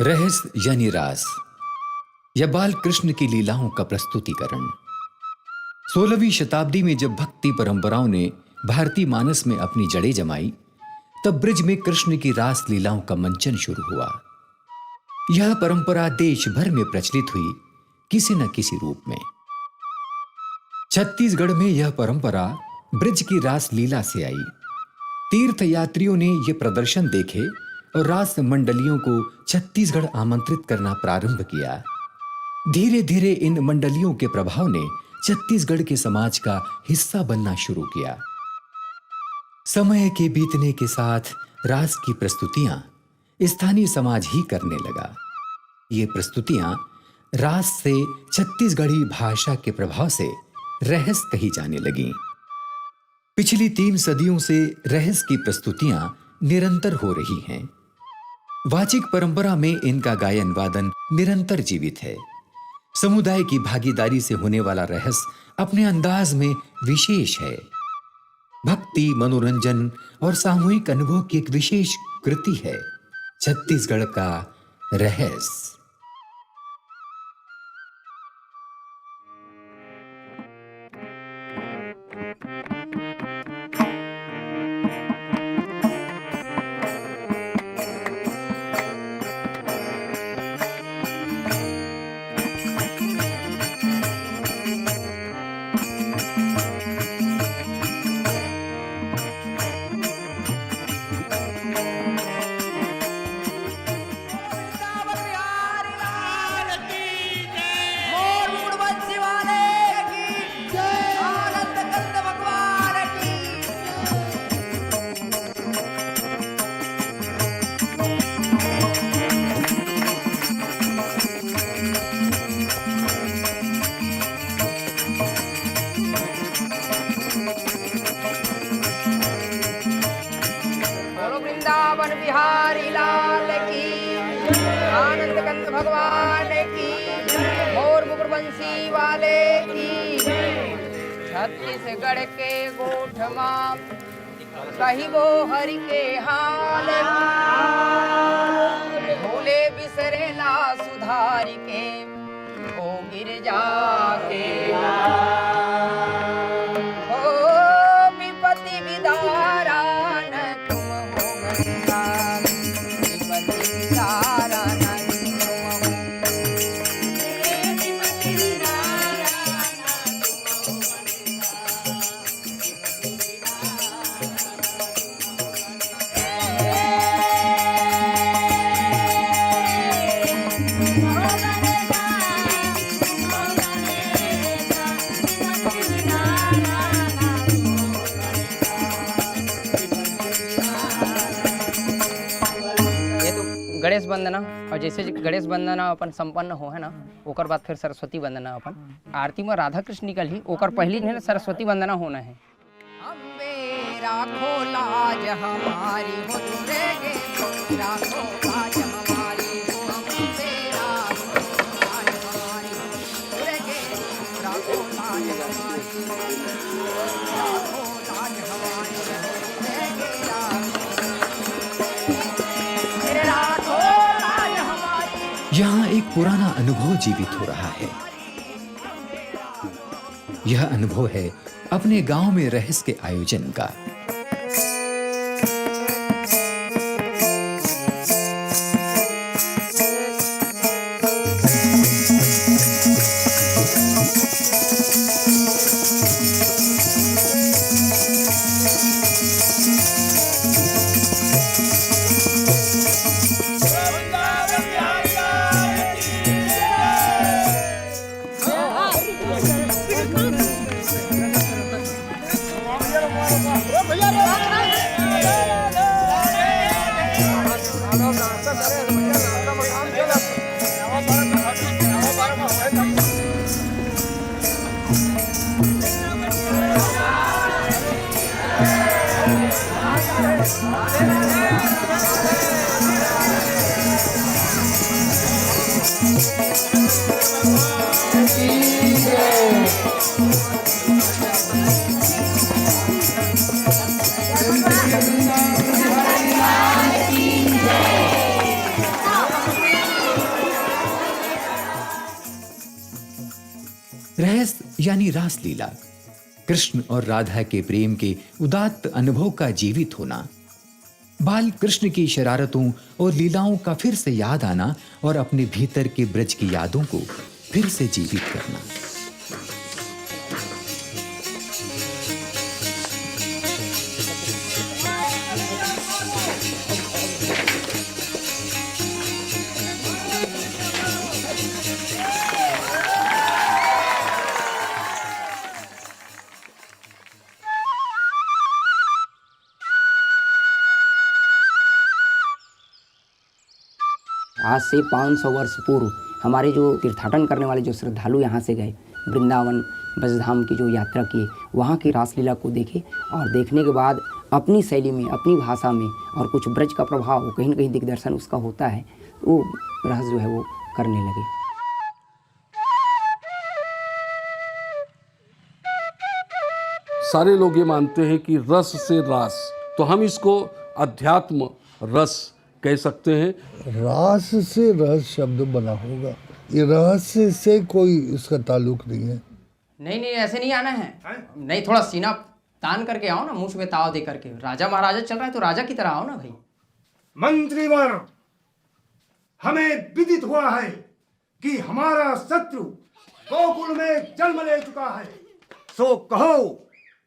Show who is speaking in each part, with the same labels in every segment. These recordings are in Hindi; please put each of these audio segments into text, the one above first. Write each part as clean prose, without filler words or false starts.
Speaker 1: रहस्य यानी रास या बाल कृष्ण की लीलाओं का प्रस्तुतिकरण। 16वीं शताब्दी में जब भक्ति परंपराओं ने भारतीय मानस में अपनी जड़ें जमाई, तब ब्रज में कृष्ण की रास लीलाओं का मंचन शुरू हुआ। यह परंपरा देश भर में प्रचलित हुई, किसी न किसी रूप में। छत्तीसगढ़ में यह परंपरा ब्रज की रास लीला से आई। तीर्थ यात्रियों ने यह प्रदर्शन देखे और रास मंडलियों को छत्तीसगढ़ आमंत्रित करना प्रारंभ किया। धीरे धीरे इन मंडलियों के प्रभाव ने छत्तीसगढ़ के समाज का हिस्सा बनना शुरू किया। समय के बीतने के साथ रास की प्रस्तुतियां स्थानीय समाज ही करने लगा। ये प्रस्तुतियां रास से छत्तीसगढ़ी भाषा के प्रभाव से रहस्य कही जाने लगीं। पिछली 3 सदियों से रहस्य की प्रस्तुतियां निरंतर हो रही हैं। वाचिक परंपरा में इनका गायन वादन निरंतर जीवित है। समुदाय की भागीदारी से होने वाला रहस्य अपने अंदाज में विशेष है। भक्ति, मनोरंजन और सामूहिक अनुभव की एक विशेष कृति है छत्तीसगढ़ का रहस्य।
Speaker 2: वृंदावन बिहारी लाल की, आनंद कंद भगवान की, मोर मुकुर बंसी वाले की। छत्तीसगढ़ के गोठ मां कही वो हरि के हाल, भूले बिसरे ला सुधारी के ओ गिर जाके। गणेश वंदना और जैसे गणेश वंदना अपन संपन्न हो है ना, ओकर बाद फिर सरस्वती वंदना अपन आरती में राधा कृष्ण निकल ही ओकर पहली ने सरस्वती वंदना होना है। अम्बे राखो लाज हमारी हो दुर्गे, राखो लाज हमारी हो अम्बे, राखो लाज हमारी दुर्गे, राखो लाज हमारी, राखो लाज हमारी
Speaker 1: यहां एक पुराना अनुभव जीवित हो रहा है। यह अनुभव है अपने गांव में रहस्य के आयोजन का। यानी रासलीला, कृष्ण और राधा के प्रेम के उदात्त अनुभव का जीवित होना, बाल कृष्ण की शरारतों और लीलाओं का फिर से याद आना और अपने भीतर के ब्रज की यादों को फिर से जीवित करना।
Speaker 2: आज से 500 वर्ष पूर्व हमारे जो तीर्थाटन करने वाले जो श्रद्धालु यहाँ से गए, वृंदावन ब्रजधाम की जो यात्रा किए, वहाँ की रासलीला को देखे और देखने के बाद अपनी शैली में, अपनी भाषा में और कुछ ब्रज का प्रभाव कहीं न कहीं दिग्दर्शन उसका होता है, वो रहस्य जो है वो करने लगे।
Speaker 3: सारे लोग ये मानते हैं कि रस से रास, तो हम इसको अध्यात्म रस कह सकते हैं।
Speaker 4: रास से रहस्य शब्द बना होगा, ये रहस्य से कोई इसका ताल्लुक नहीं है।
Speaker 2: नहीं ऐसे नहीं आना है, नहीं थोड़ा सीना तान करके आओ ना, मुंह में ताव दे करके। राजा महाराजा चल रहा है तो राजा की तरह आओ ना भाई।
Speaker 5: मंत्रीवर, हमें विदित हुआ है कि हमारा शत्रु गोकुल में जन्म ले चुका है, सो कहो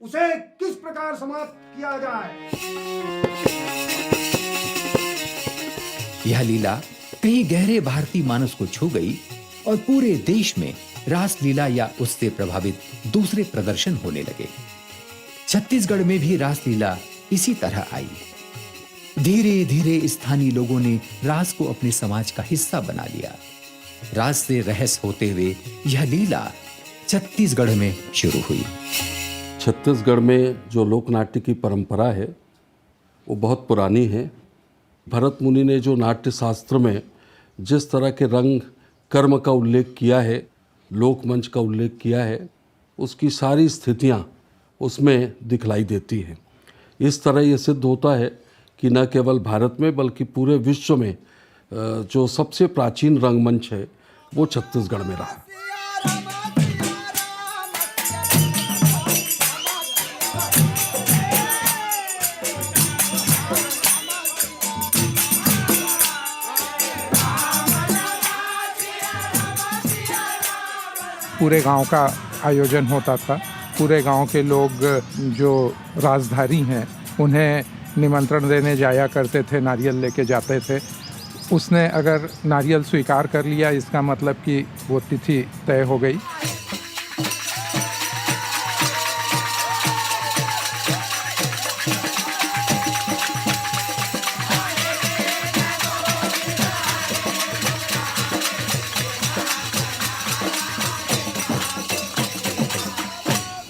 Speaker 5: उसे किस प्रकार समाप्त किया जाए।
Speaker 1: यह लीला कहीं गहरे भारतीय मानस को छू गई और पूरे देश में रासलीला या उससे प्रभावित दूसरे प्रदर्शन होने लगे। छत्तीसगढ़ में भी रासलीला इसी तरह आई। धीरे धीरे स्थानीय लोगों ने रास को अपने समाज का हिस्सा बना लिया। रास से रहस्य होते हुए यह लीला छत्तीसगढ़ में शुरू हुई।
Speaker 3: छत्तीसगढ़ में जो लोक नाट्य की परंपरा है वो बहुत पुरानी है। भरत मुनि ने जो नाट्य शास्त्र में जिस तरह के रंग कर्म का उल्लेख किया है, लोकमंच का उल्लेख किया है, उसकी सारी स्थितियाँ उसमें दिखलाई देती हैं। इस तरह ये सिद्ध होता है कि न केवल भारत में बल्कि पूरे विश्व में जो सबसे प्राचीन रंगमंच है वो छत्तीसगढ़ में रहा।
Speaker 6: पूरे गांव का आयोजन होता था। पूरे गांव के लोग जो राजधारी हैं उन्हें निमंत्रण देने जाया करते थे, नारियल लेके जाते थे। उसने अगर नारियल स्वीकार कर लिया, इसका मतलब कि वो तिथि तय हो गई।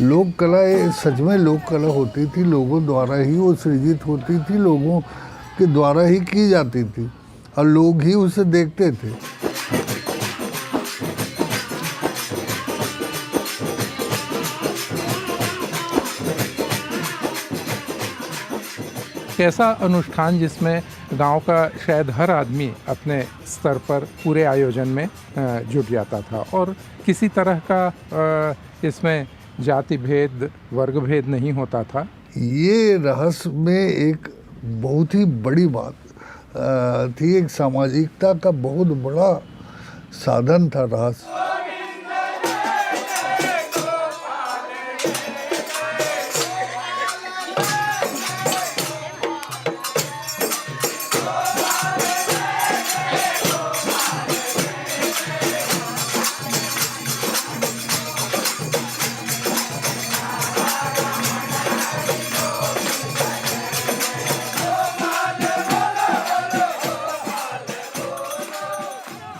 Speaker 4: लोक कला सच में लोक कला होती थी, लोगों द्वारा ही वो सृजित होती थी, लोगों के द्वारा ही की जाती थी और लोग ही उसे देखते थे।
Speaker 6: कैसा अनुष्ठान जिसमें गांव का शायद हर आदमी अपने स्तर पर पूरे आयोजन में जुट जाता था और किसी तरह का इसमें जाति भेद, वर्ग भेद नहीं होता था।
Speaker 4: ये रहस्य में एक बहुत ही बड़ी बात थी, एक सामाजिकता का बहुत बड़ा साधन था रहस्य।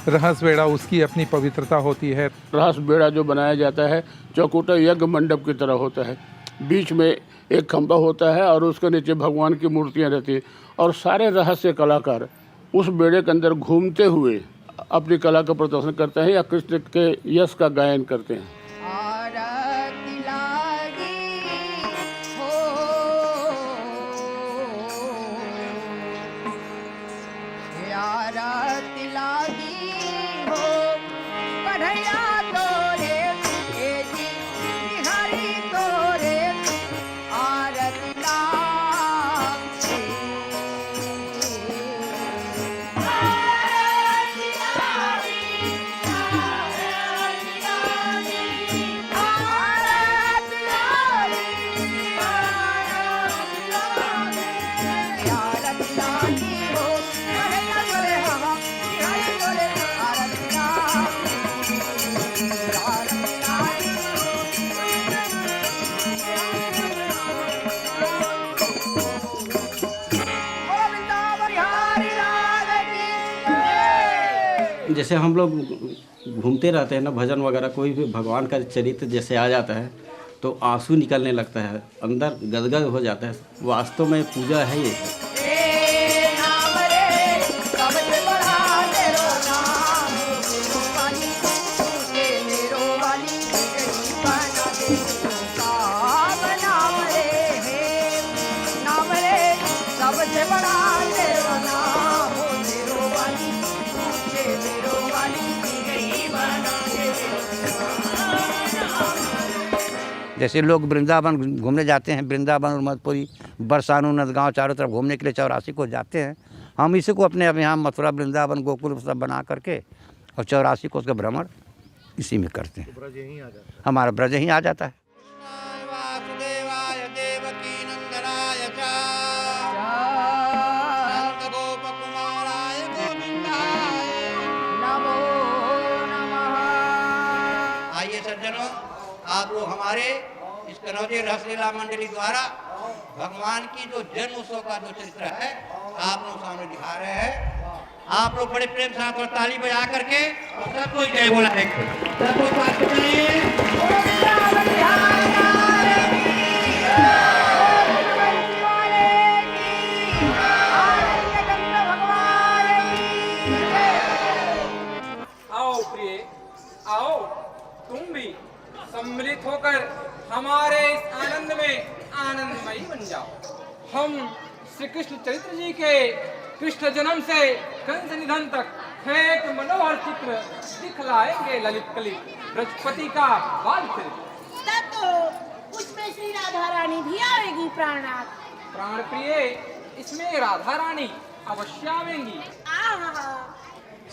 Speaker 6: रहस बेड़ा उसकी अपनी पवित्रता होती है।
Speaker 7: रहस बेड़ा जो बनाया जाता है चौकुटा यज्ञ मंडप की तरह होता है। बीच में एक खंभा होता है और उसके नीचे भगवान की मूर्तियां रहती हैं और सारे रहस्य कलाकार उस बेड़े के अंदर घूमते हुए अपनी कला का प्रदर्शन करते हैं या कृष्ण के यश का गायन करते हैं।
Speaker 8: जैसे हम लोग घूमते रहते हैं ना, भजन वगैरह कोई भी भगवान का चरित्र जैसे आ जाता है तो आंसू निकलने लगता है, अंदर गदगद हो जाता है। वास्तव में पूजा है ये।
Speaker 9: जैसे लोग वृंदावन घूमने जाते हैं, वृंदावन और मधुपुरी, बरसानू, नंदगांव, चारों तरफ घूमने के लिए 84 को जाते हैं। हम इसी को अपने अब यहाँ मथुरा, वृंदावन, गोकुल सब बना करके और 84 को उसका भ्रमण इसी में करते हैं। हमारा ब्रज ही आ जाता है।
Speaker 10: आइए सज्जनों, आप लोग हमारे इस कनौजे रसलीला मंडली द्वारा भगवान की जो जन्म उत्सव का जो चरित्र है आप लोग सामने दिखा रहे हैं। आप लोग बड़े प्रेम साथ और ताली बजा करके और सब कोई जय बोला देंगे। सब कोई बात
Speaker 11: आओ प्रिय, आओ तुम भी सम्मिलित होकर हमारे इस आनंद में आनंदमयी बन जाओ। हम श्री कृष्ण चरित्र जी के कृष्ण जन्म से कंस निधन तक एक मनोहर चित्र दिखलाएंगे ललित कली बृहस्पति का बाल फिर।
Speaker 12: तब तो उसमें श्री राधा रानी भी आएगी प्राणनाथ।
Speaker 11: प्राण प्रिय, इसमें राधा रानी अवश्य आवेंगी।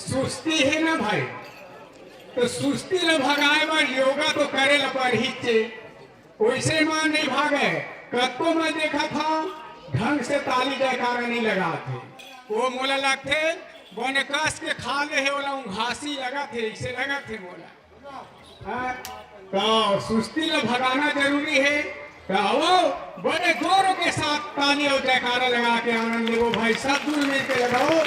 Speaker 13: सुस्ती है ना भाई, तो सुस्ती ल भगाए बर योगा तो करे ल परहिचे, वैसे मां नहीं भागे। कत्तो में देखा था ढंग से ताली जयकारा नहीं लगा थे, वो मोला लगते बोने कस के खा ले है वाला घासी लगा थे, इसे लगा थे मोला। तो सुस्ती ल भगाना जरूरी है। तो बड़े जोरों के साथ ताली और जयकारा लगा के आनंद लो भाई, सब दूर मिल के लगाओ।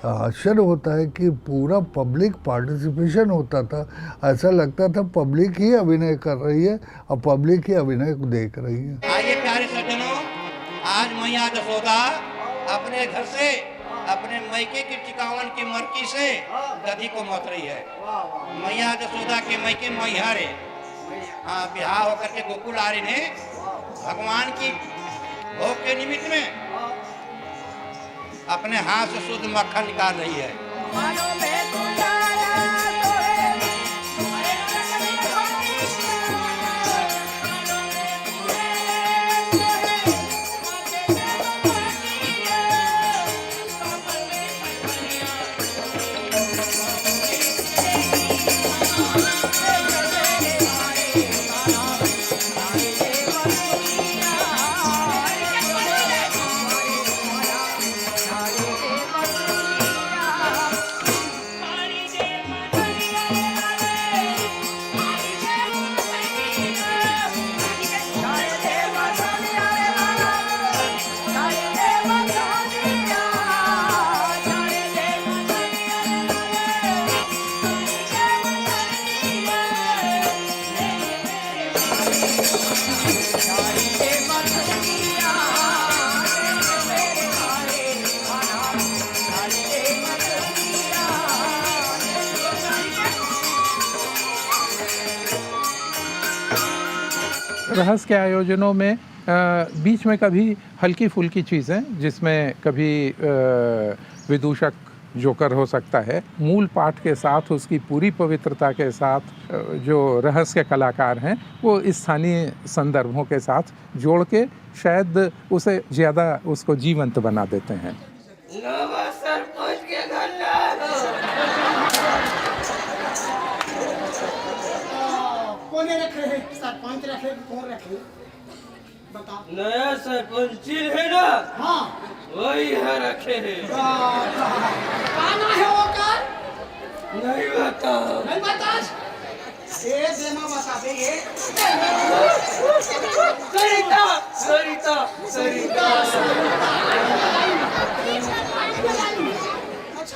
Speaker 4: आश्चर्य होता है कि पूरा पब्लिक पार्टिसिपेशन होता था। ऐसा लगता था पब्लिक ही अभिनय कर रही है और पब्लिक ही अभिनय को देख रही है।
Speaker 10: आइए प्यारे सज्जनों, आज मैया जसोदा अपने घर से अपने मैके की टिकावन की मरकी से दधी को मत रही है। मैया जसोदा के मैके मैहरे बिहार होकर के गोकुल आ रही ने भगवान की भोग के निमित्त में अपने हाथ से शुद्ध मक्खन निकाल रही है।
Speaker 6: रहस्य के आयोजनों में बीच में कभी हल्की फुल्की चीज़ें, जिसमें कभी विदूषक जोकर हो सकता है, मूल पाठ के साथ उसकी पूरी पवित्रता के साथ जो रहस्य के कलाकार हैं वो स्थानीय संदर्भों के साथ जोड़ के शायद उसे ज़्यादा उसको जीवंत बना देते हैं।
Speaker 12: सरपंच रखे कौन रखे बता।
Speaker 14: नया सरपंच है ना,
Speaker 12: हाँ
Speaker 14: वही है रखे है।
Speaker 12: काना है वो कर
Speaker 14: नहीं बता,
Speaker 12: नहीं बता।
Speaker 13: ये देना बता दे ये
Speaker 14: सरिता सरिता सरिता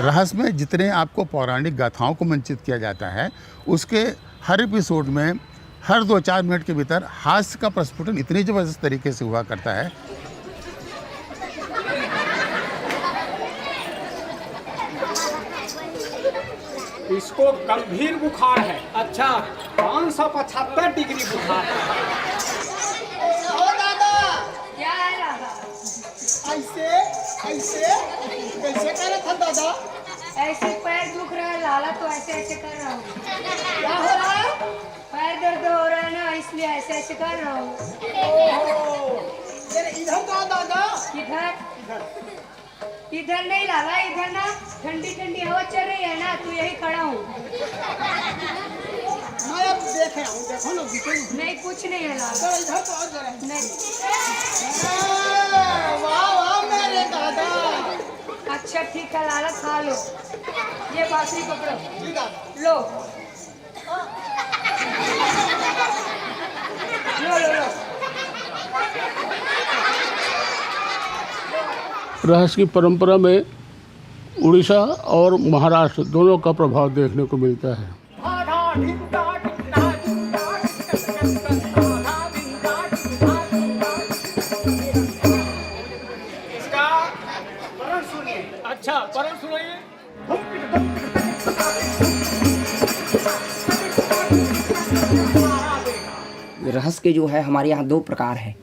Speaker 15: रहस्य में जितने आपको पौराणिक गाथाओं को मंचित किया जाता है, उसके हर एपिसोड में हर 2-4 मिनट के भीतर हास्य का प्रस्फुटन इतनी ज़बरदस्त तरीके से हुआ करता है।
Speaker 13: इसको गंभीर बुखार है। अच्छा 575 डिग्री बुखार है।
Speaker 12: ओ दादा क्या है दादा?
Speaker 13: ऐसे ऐसे कैसे कर रहा था दादा?
Speaker 12: ऐसे पैर दुख रहा है लाला तो ऐसे ऐसे कर रहा हूँ।
Speaker 13: क्या हो रहा है?
Speaker 12: पैर दर्द हो रहा है ना इसलिए ऐसे ऐसे कर रहा हूँ।
Speaker 13: ओहो जरा इधर तो आ दादा।
Speaker 12: इधर इधर नहीं लाला, इधर ना ठंडी ठंडी हवा चल रही है ना, तू यही खड़ा हूँ।
Speaker 13: मैं अब देख रहा हूँ, देखो ना
Speaker 12: नहीं कुछ नहीं है लाला।
Speaker 13: जरा इधर तो आ जरा।
Speaker 12: नहीं
Speaker 13: वाह वाह मेरे दादा।
Speaker 12: अच्छा ठीक है लाला खा लो, ये बासी पकड़ो।
Speaker 13: जी दादा।
Speaker 12: लो लो लो लो।
Speaker 7: रहस्य की परंपरा में उड़ीसा और महाराष्ट्र दोनों का प्रभाव देखने को मिलता है।
Speaker 13: इसका परण सुनिए। अच्छा परण सुनिए।
Speaker 2: रहस्य के जो है हमारे यहाँ 2 प्रकार है।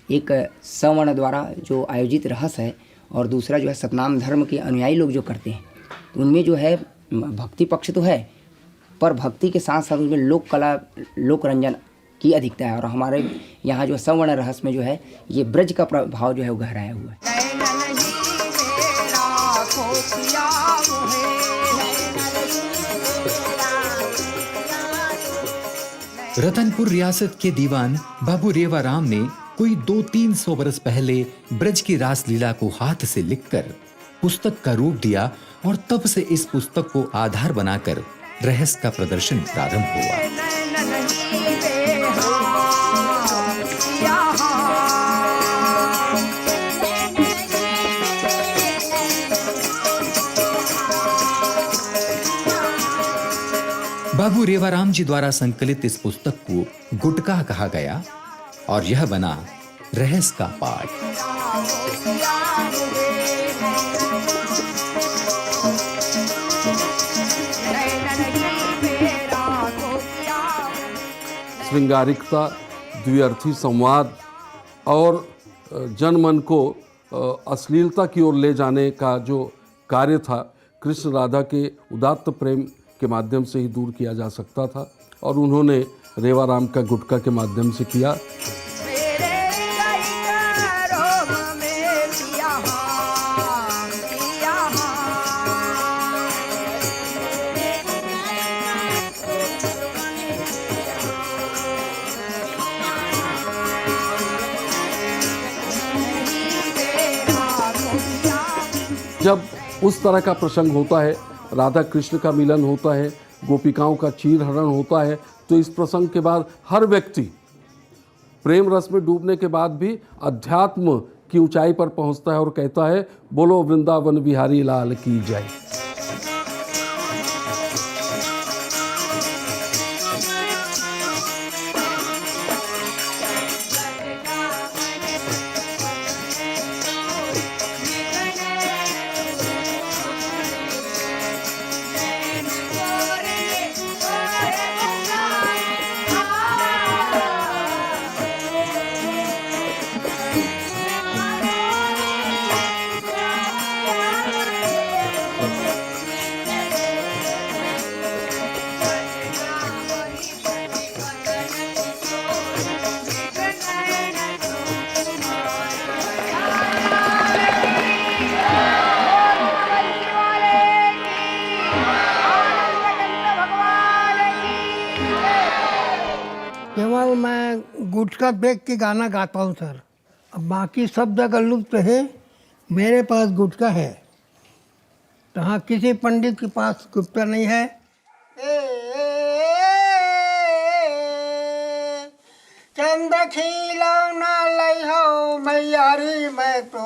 Speaker 2: एक सवर्ण द्वारा जो आयोजित रहस्य है और दूसरा जो है सतनाम धर्म के अनुयायी लोग जो करते हैं। तो उनमें जो है भक्ति पक्ष तो है, पर भक्ति के साथ साथ उसमें लोक कला लोक रंजन की अधिकता है। और हमारे यहाँ जो सवर्ण रहस्य में जो है ये ब्रज का प्रभाव जो है वो गहराया हुआ है।
Speaker 1: रतनपुर रियासत के दीवान बाबू रेवाराम ने कोई 200-300 बरस पहले ब्रज की रासलीला को हाथ से लिखकर पुस्तक का रूप दिया और तब से इस पुस्तक को आधार बनाकर रहस्य का प्रदर्शन प्रारंभ हुआ। बाबू रेवाराम जी द्वारा संकलित इस पुस्तक को गुटका कहा गया और यह बना रहस्य का पाठ।
Speaker 3: श्रृंगारिकता, द्व्यर्थी संवाद और जनमन को अश्लीलता की ओर ले जाने का जो कार्य था, कृष्ण राधा के उदात्त प्रेम के माध्यम से ही दूर किया जा सकता था और उन्होंने रेवाराम का गुटका के माध्यम से किया। जब उस तरह का प्रसंग होता है, राधा कृष्ण का मिलन होता है, गोपिकाओं का चीर हरण होता है, तो इस प्रसंग के बाद हर व्यक्ति प्रेम रस में डूबने के बाद भी अध्यात्म की ऊंचाई पर पहुंचता है और कहता है, बोलो वृंदावन बिहारी लाल की जय।
Speaker 16: केवल मैं गुटका देख के गाना गाता हूँ सर, अब बाकी सब जगह लुप्त है। मेरे पास गुटका है, तो हाँ किसी पंडित के पास गुटका नहीं है। चंद्र खिलौना लई हो मैयारी, मैं तो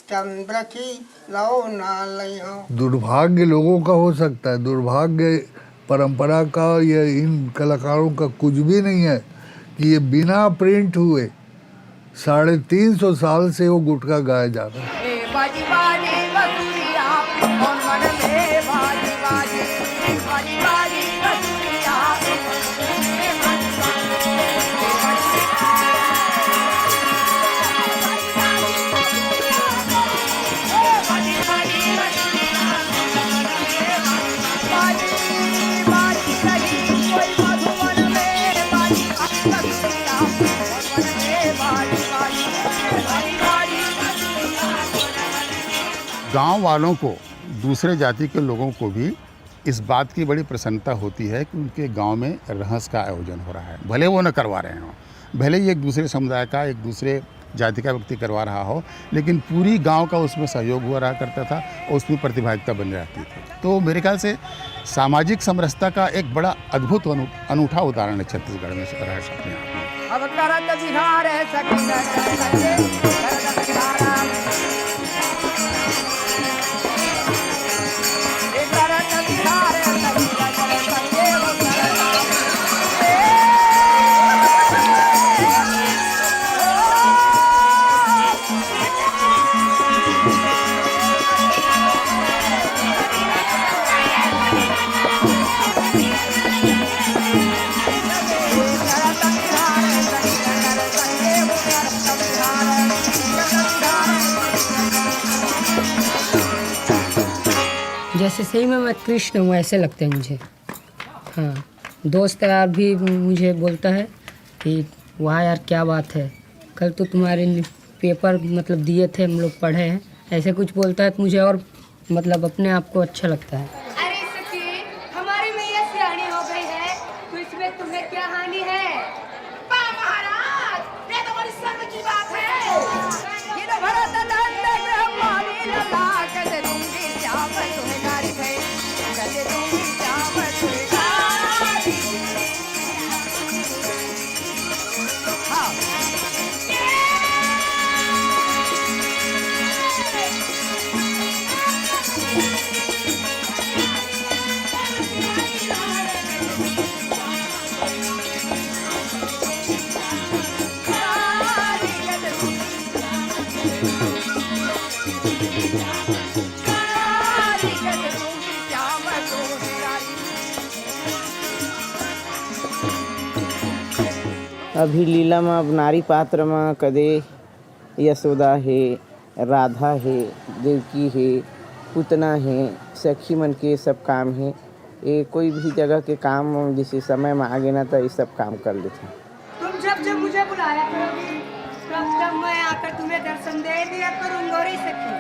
Speaker 16: चंद्र खिलौना लई हो।
Speaker 4: दुर्भाग्य लोगों का हो सकता है, दुर्भाग्य परंपरा का या इन कलाकारों का कुछ भी नहीं है कि ये बिना प्रिंट हुए 350 साल से वो गुटका गाया जा रहा है।
Speaker 14: बाजी बाजी बसुरिया और मन में बाजी बाजी, बाजी बाजी बसुरिया
Speaker 15: गांव वालों को, दूसरे जाति के लोगों को भी इस बात की बड़ी प्रसन्नता होती है कि उनके गांव में रहस का आयोजन हो रहा है। भले वो न करवा रहे हों, भले ही एक दूसरे समुदाय का, एक दूसरे जाति का व्यक्ति करवा रहा हो, लेकिन पूरी गांव का उसमें सहयोग हुआ रहा करता था और उसमें प्रतिभागिता बनी रहती थी। तो मेरे ख्याल से सामाजिक समरसता का एक बड़ा अद्भुत अनूठा उदाहरण है छत्तीसगढ़ में रह सकते हैं।
Speaker 14: अब करत बिहार है
Speaker 2: जैसे सही में मैं कृष्ण हूँ ऐसे लगते हैं मुझे। हाँ, दोस्त यार भी मुझे बोलता है कि वाह यार क्या बात है, कल तो तुम्हारे पेपर मतलब दिए थे, हम लोग पढ़े हैं, ऐसे कुछ बोलता है तो मुझे और मतलब अपने आप को अच्छा लगता है।
Speaker 12: अरे सखी, हमारी मैया सियानी हो गई है तो इसमें तुम्हें क्या हानि है?
Speaker 14: महाराज, ये तो बड़ी शर्म की बात है। ये तो भरत नंद ब्रह्मानी लला कैसे दूंगी श्याम तुम्हें नारी है, कैसे दूंगी श्याम तुम्हें नारी। हाँ
Speaker 17: अभी लीला में अब नारी पात्र में कदे यशोदा है, राधा है, देवकी है, पूतना है, सखी मन के सब काम है। ये कोई भी जगह के काम जैसे समय में आगे ना तो ये सब काम कर लेते हैं।
Speaker 12: तुम जब जब मुझे बुलाया करोगी तब तब मैं आकर तुम्हें दर्शन दे दिया करूंगा रे सखी।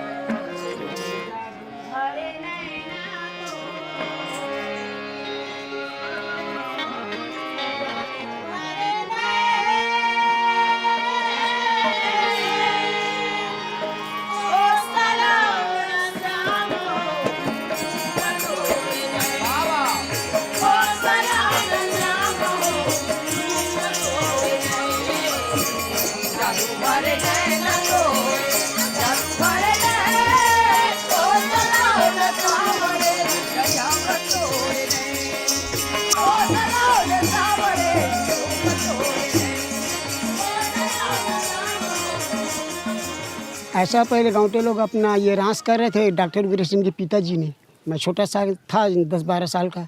Speaker 18: ऐसा पहले गाँव के लोग अपना ये रास कर रहे थे। डॉक्टर वीर सिंह के पिताजी ने, मैं छोटा सा था 10-12 साल का,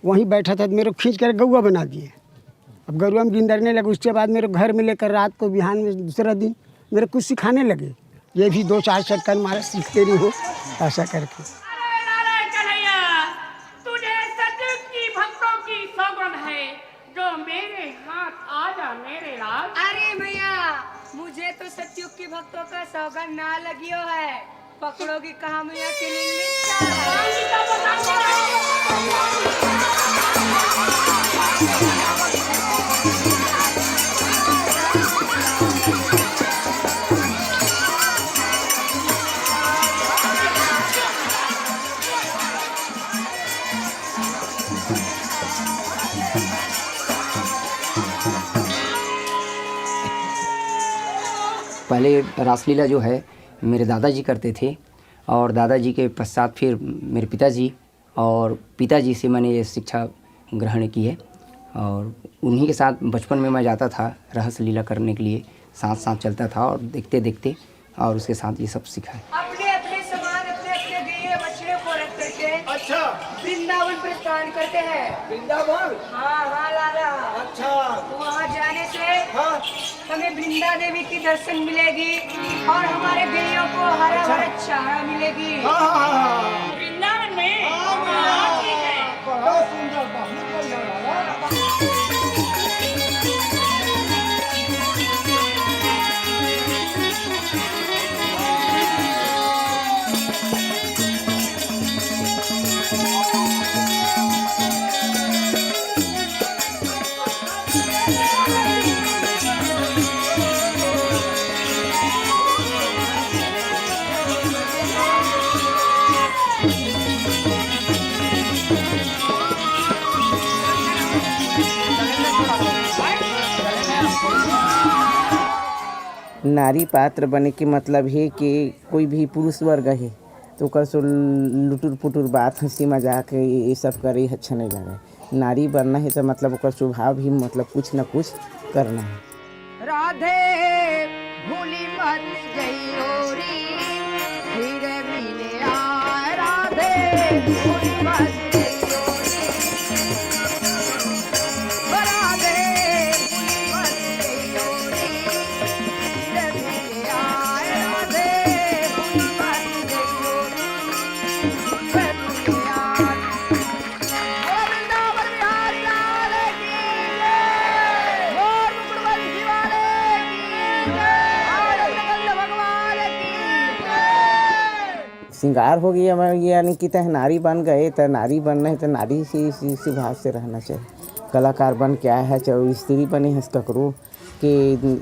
Speaker 18: वहीं बैठा था, मेरे को खींच कर गौवा बना दिए। अब गरुआ में गिंदरने लगे। उसके बाद मेरे घर में लेकर रात को बिहान में दूसरा दिन मेरे कुछ सिखाने लगे। ये भी 2-4 चक्कर मारा, सीखते नहीं हो ऐसा करके।
Speaker 14: तुझे सतयुग की भक्तों की सौगंध है, जो मेरे हाथ आ जा मेरे लाल।
Speaker 12: अरे भैया, मुझे तो सतयुग की भक्तों का सौगंध ना लगियो है। पकड़ोगी कहाँ मैया के
Speaker 2: पहले रासलीला जो है मेरे दादाजी करते थे, और दादाजी के पश्चात फिर मेरे पिताजी, और पिताजी से मैंने ये शिक्षा ग्रहण की है। और उन्हीं के साथ बचपन में मैं जाता था रहस्य लीला करने के लिए, साथ साथ चलता था और देखते देखते और उसके साथ ये सब सीखा है।
Speaker 12: अपने अपने सामान अपने अपने दिए बछड़े को रख करके
Speaker 5: अच्छा
Speaker 12: वृंदावन प्रस्थान करते हैं।
Speaker 5: वृंदावन?
Speaker 12: हाँ हाँ लाला।
Speaker 5: अच्छा।
Speaker 12: वहाँ जाने से हमें वृंदा देवी की दर्शन मिलेगी और हमारे गैयों को हरा भरा चारा मिलेगी।
Speaker 14: वृंदावन में
Speaker 5: बहुत सुंदर, बहुत बढ़िया लाला।
Speaker 17: नारी पात्र बने के मतलब है कि कोई भी पुरुष वर्ग है तो ओकर सो लुटुर पुटुर बात हंसी मजाक ये सब करे अच्छा नहीं लगे। नारी बनना है तो मतलब ओकर स्वभाव भी मतलब कुछ न कुछ करना है।
Speaker 14: राधे भूली मत गई री धीरे मिले आए, राधे भूली मत
Speaker 17: श्रृंगार हो गया यानी कि तह नारी बन गए तो नारी बनना है तो नारी से इसी भाव से रहना चाहिए। कलाकार बन क्या है चाहे स्त्री बने हंस ककरो कि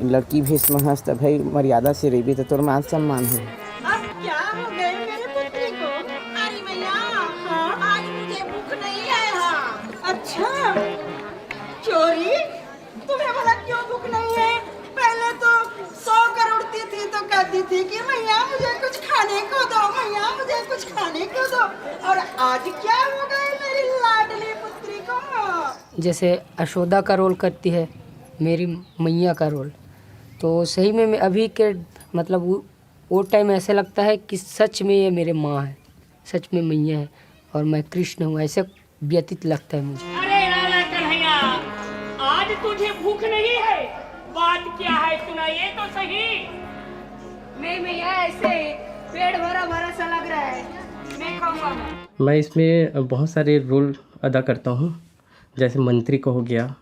Speaker 17: लड़की भेष में हंस तो भाई मर्यादा से रही तो तोर मान सम्मान है।
Speaker 14: अब क्या हो गए मेरे पुत्री को? अरे मैया हाँ, आज मुझे भूख नहीं है। हाँ अच्छा चोरी तुम्हें बोला क्यों भूख नहीं है? पहले तो 100 करोड़ती थी तो कहती थी कि मैया मुझे कुछ खाने को दो, मैया मुझे कुछ खाने को दो, और आज क्या हो गए मेरी लाडली पुत्री को?
Speaker 2: जैसे यशोदा का रोल करती है मेरी मैया का रोल, तो सही में मैं अभी के मतलब वो टाइम ऐसे लगता है कि सच में ये मेरे माँ है, सच में मैया है और मैं कृष्ण हूँ, ऐसे व्यतीत लगता है मुझे।
Speaker 14: अरे लाला कन्हैया, आज तुझे भूख नहीं है? बात क्या है सुनाइए तो सही।
Speaker 12: नहीं मैया ऐसे पेट भरा भरा सा लग रहा है, मैं खाऊंगा।
Speaker 19: मैं इसमें बहुत सारे रोल अदा करता हूँ, जैसे मंत्री को हो गया,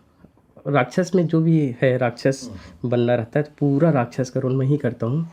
Speaker 19: राक्षस में जो भी है राक्षस बनना रहता है तो पूरा राक्षस का रोल मैं ही करता हूँ।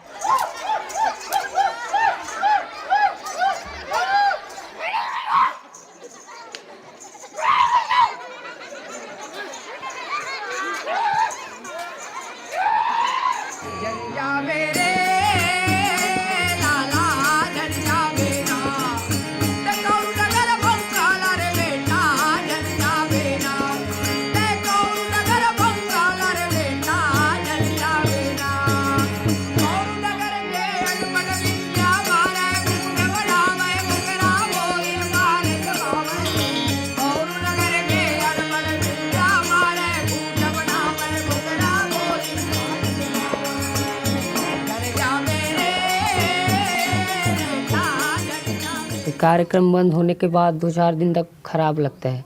Speaker 2: कार्यक्रम बंद होने के बाद 2-4 दिन तक खराब लगता है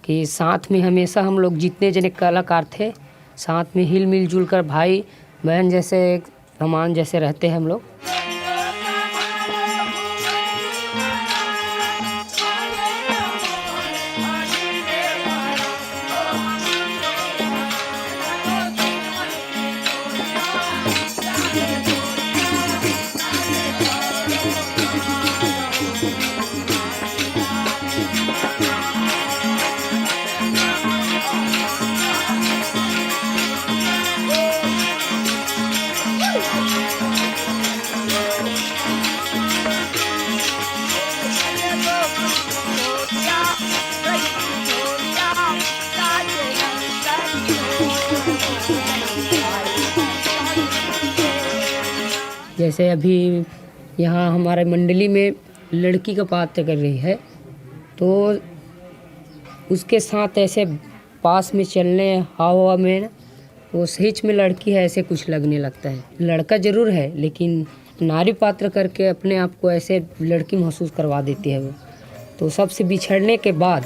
Speaker 2: कि साथ में हमेशा हम लोग जितने जने कलाकार थे साथ में हिल मिल जुल कर भाई बहन जैसे सामान जैसे रहते हैं हम लोग।
Speaker 12: जैसे अभी यहाँ हमारे मंडली में लड़की का पात्र कर रही है, तो उसके साथ ऐसे पास में चलने हवा में वो सच में लड़की है ऐसे कुछ लगने लगता है। लड़का ज़रूर है लेकिन नारी पात्र करके अपने आप को ऐसे लड़की महसूस करवा देती है वो। तो सबसे बिछड़ने के बाद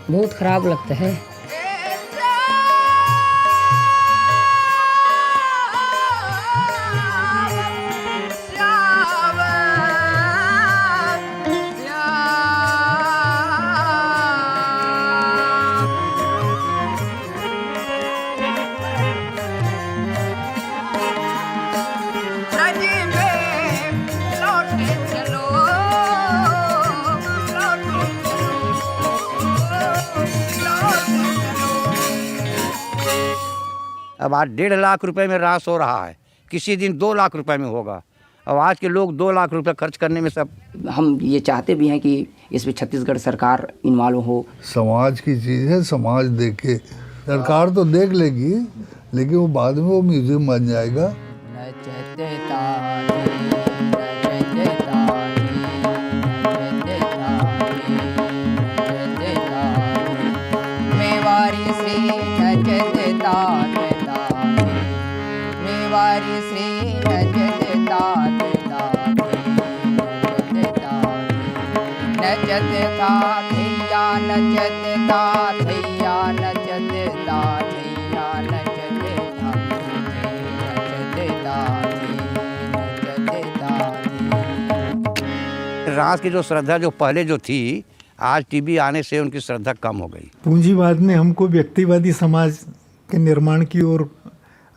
Speaker 12: बहुत ख़राब लगता है।
Speaker 9: अब आज 1.5 लाख रुपए में रास हो रहा है, किसी दिन 2 लाख रुपए में होगा। अब आज के लोग 2 लाख रुपए खर्च करने में सब।
Speaker 2: हम ये चाहते भी हैं कि इसमें छत्तीसगढ़ सरकार इन्वॉल्व हो।
Speaker 4: समाज की चीज़ है, समाज देखे। सरकार तो देख लेगी लेकिन वो बाद में वो म्यूजियम बन जाएगा।
Speaker 9: रास की जो श्रद्धा जो पहले जो थी, आज टीवी आने से उनकी श्रद्धा कम हो गई।
Speaker 6: पूंजीवाद ने हमको व्यक्तिवादी समाज के निर्माण की ओर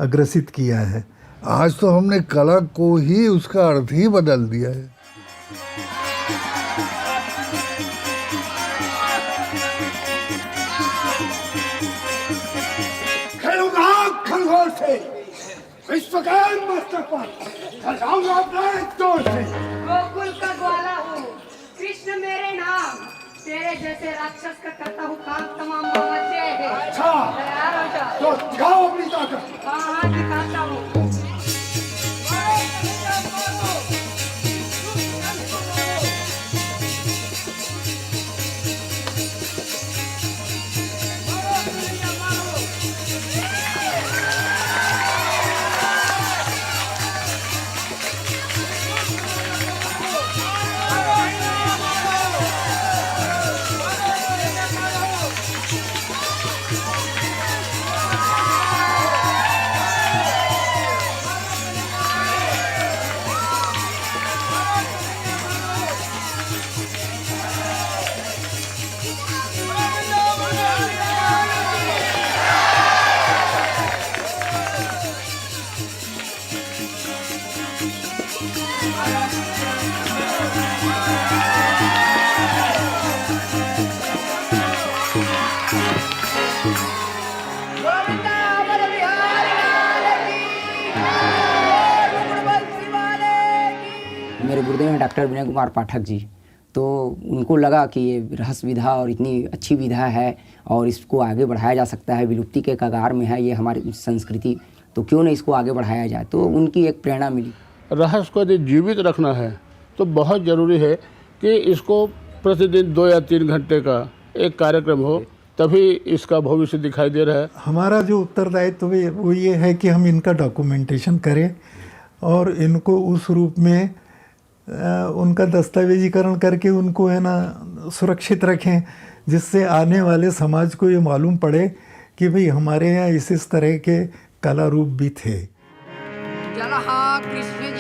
Speaker 6: अग्रसित किया है।
Speaker 4: आज तो हमने कला को ही उसका अर्थ ही बदल दिया है।
Speaker 5: खेलूंगा खंगोर से, विश्व के मस्तक पर चढ़ाऊंगा अपने जोर से।
Speaker 12: गोकुल का ग्वाला हूँ, कृष्ण मेरे नाम, तेरे जैसे राक्षस का करता हूँ काम तमाम मजे है।
Speaker 5: अच्छा,
Speaker 12: तैयार हो जा।
Speaker 5: तो दिखाओ अपनी ताकत।
Speaker 12: हाँ हाँ दिखाता हूँ।
Speaker 2: मेरे गुरुदेव हैं डॉक्टर विनय कुमार पाठक जी, तो उनको लगा कि ये रहस्य विधा और इतनी अच्छी विधा है और इसको आगे बढ़ाया जा सकता है, विलुप्ति के कगार में है ये हमारी संस्कृति, तो क्यों नहीं इसको आगे बढ़ाया जाए। तो उनकी एक प्रेरणा मिली।
Speaker 7: रहस्य को यदि जीवित रखना है तो बहुत ज़रूरी है कि इसको प्रतिदिन 2 या 3 घंटे का एक कार्यक्रम हो, तभी इसका भविष्य दिखाई दे रहा है।
Speaker 6: हमारा जो उत्तरदायित्व है वो ये है कि हम इनका डॉक्यूमेंटेशन करें और इनको उस रूप में उनका दस्तावेजीकरण करके उनको है ना सुरक्षित रखें, जिससे आने वाले समाज को ये मालूम पड़े कि भाई हमारे यहाँ इस तरह के कला रूप भी थे।
Speaker 14: जलहा कृष्ण